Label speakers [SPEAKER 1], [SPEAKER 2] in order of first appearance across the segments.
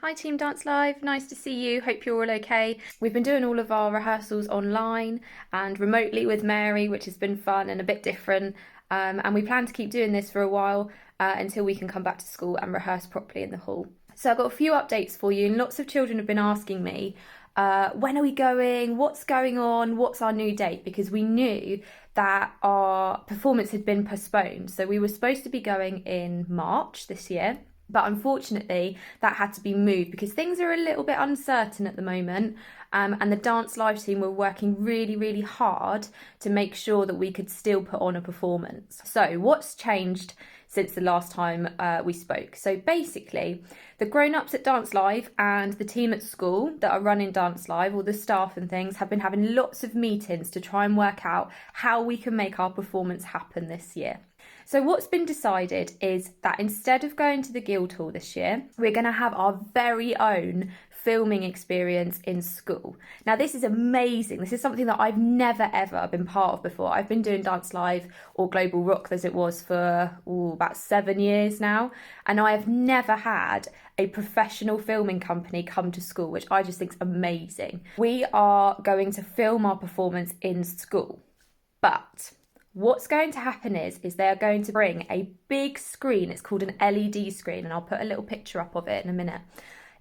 [SPEAKER 1] Hi Team Dance Live, nice to see you, hope you're all okay. We've been doing all of our rehearsals online and remotely with Mary, which has been fun and a bit different, and we plan to keep doing this for a while until we can come back to school and rehearse properly in the hall. So I've got a few updates for you, and lots of children have been asking me, when are we going, what's going on, what's our new date, because we knew that our performance had been postponed. So we were supposed to be going in March this year, but unfortunately, that had to be moved because things are a little bit uncertain at the moment. And the Dance Live team were working really, really hard to make sure that we could still put on a performance. So, what's changed since the last time we spoke? So, basically, the grown ups at Dance Live and the team at school that are running Dance Live, all the staff and things, have been having lots of meetings to try and work out how we can make our performance happen this year. So what's been decided is that instead of going to the Guildhall this year, we're going to have our very own filming experience in school. Now this is amazing. This is something that I've never ever been part of before. I've been doing Dance Live or Global Rock as it was for about 7 years now, and I have never had a professional filming company come to school, which I just think is amazing. We are going to film our performance in school, but what's going to happen is they're going to bring a big screen. It's called an LED screen, and I'll put a little picture up of it in a minute.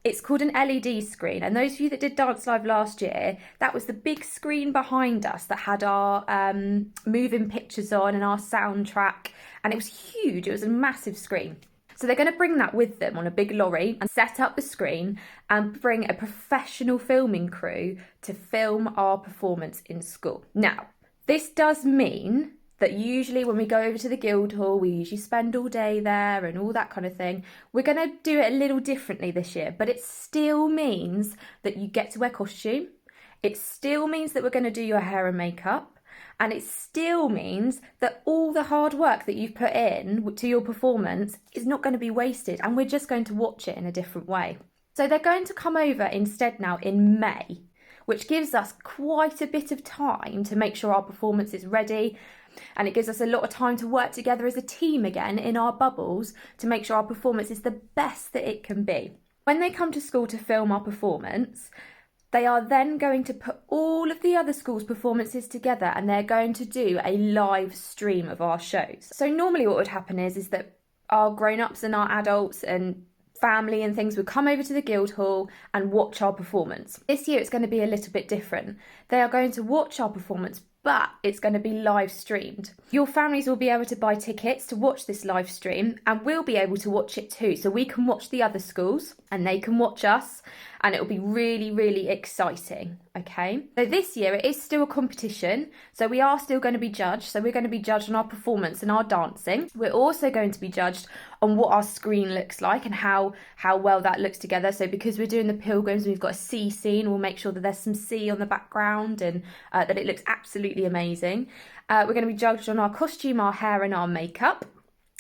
[SPEAKER 1] It's called an LED screen, and those of you that did Dance Live last year, that was the big screen behind us that had our moving pictures on and our soundtrack, and it was huge. It was a massive screen. So they're going to bring that with them on a big lorry and set up the screen and bring a professional filming crew to film our performance in school. Now, this does mean that usually when we go over to the Guildhall, we usually spend all day there and all that kind of thing. We're going to do it a little differently this year, but it still means that you get to wear costume. It still means that we're going to do your hair and makeup. And it still means that all the hard work that you've put in to your performance is not going to be wasted, and we're just going to watch it in a different way. So they're going to come over instead now in May, which gives us quite a bit of time to make sure our performance is ready. And it gives us a lot of time to work together as a team again in our bubbles to make sure our performance is the best that it can be. When they come to school to film our performance, they are then going to put all of the other schools' performances together, and they're going to do a live stream of our shows. So normally what would happen is that our grown-ups and our adults and family and things would come over to the Guildhall and watch our performance. This year it's going to be a little bit different. They are going to watch our performance, but it's going to be live streamed. Your families will be able to buy tickets to watch this live stream, and we'll be able to watch it too. So we can watch the other schools and they can watch us, and it'll be really, really exciting. Okay. So this year it is still a competition. So we are still going to be judged. So we're going to be judged on our performance and our dancing. We're also going to be judged on what our screen looks like and how well that looks together. So because we're doing the pilgrims, we've got a sea scene. We'll make sure that there's some sea on the background and that it looks absolutely amazing. We're going to be judged on our costume, our hair and our makeup.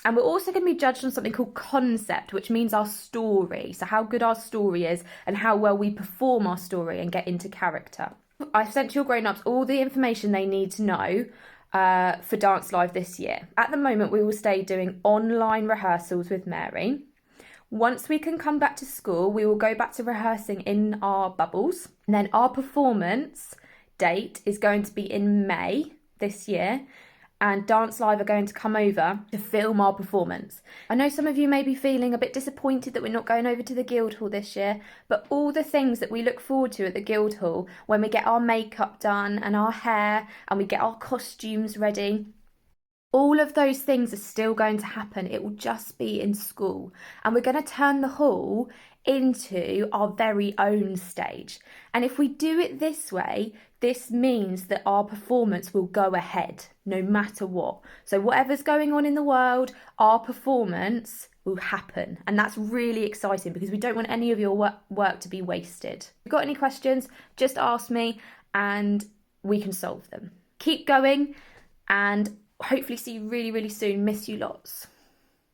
[SPEAKER 1] And we're also going to be judged on something called concept, which means our story. So how good our story is and how well we perform our story and get into character. I've sent your grown-ups all the information they need to know for Dance Live this year. At the moment, we will stay doing online rehearsals with Mary. Once we can come back to school, we will go back to rehearsing in our bubbles. And then our performance date is going to be in May this year. And Dance Live are going to come over to film our performance. I know some of you may be feeling a bit disappointed that we're not going over to the Guildhall this year, but all the things that we look forward to at the Guildhall, when we get our makeup done and our hair and we get our costumes ready, all of those things are still going to happen. It will just be in school. And we're going to turn the hall into our very own stage. And if we do it this way, this means that our performance will go ahead no matter what. So whatever's going on in the world, our performance will happen. And that's really exciting because we don't want any of your work to be wasted. If you've got any questions, just ask me and we can solve them. Keep going, and hopefully see you really, really soon. Miss you lots.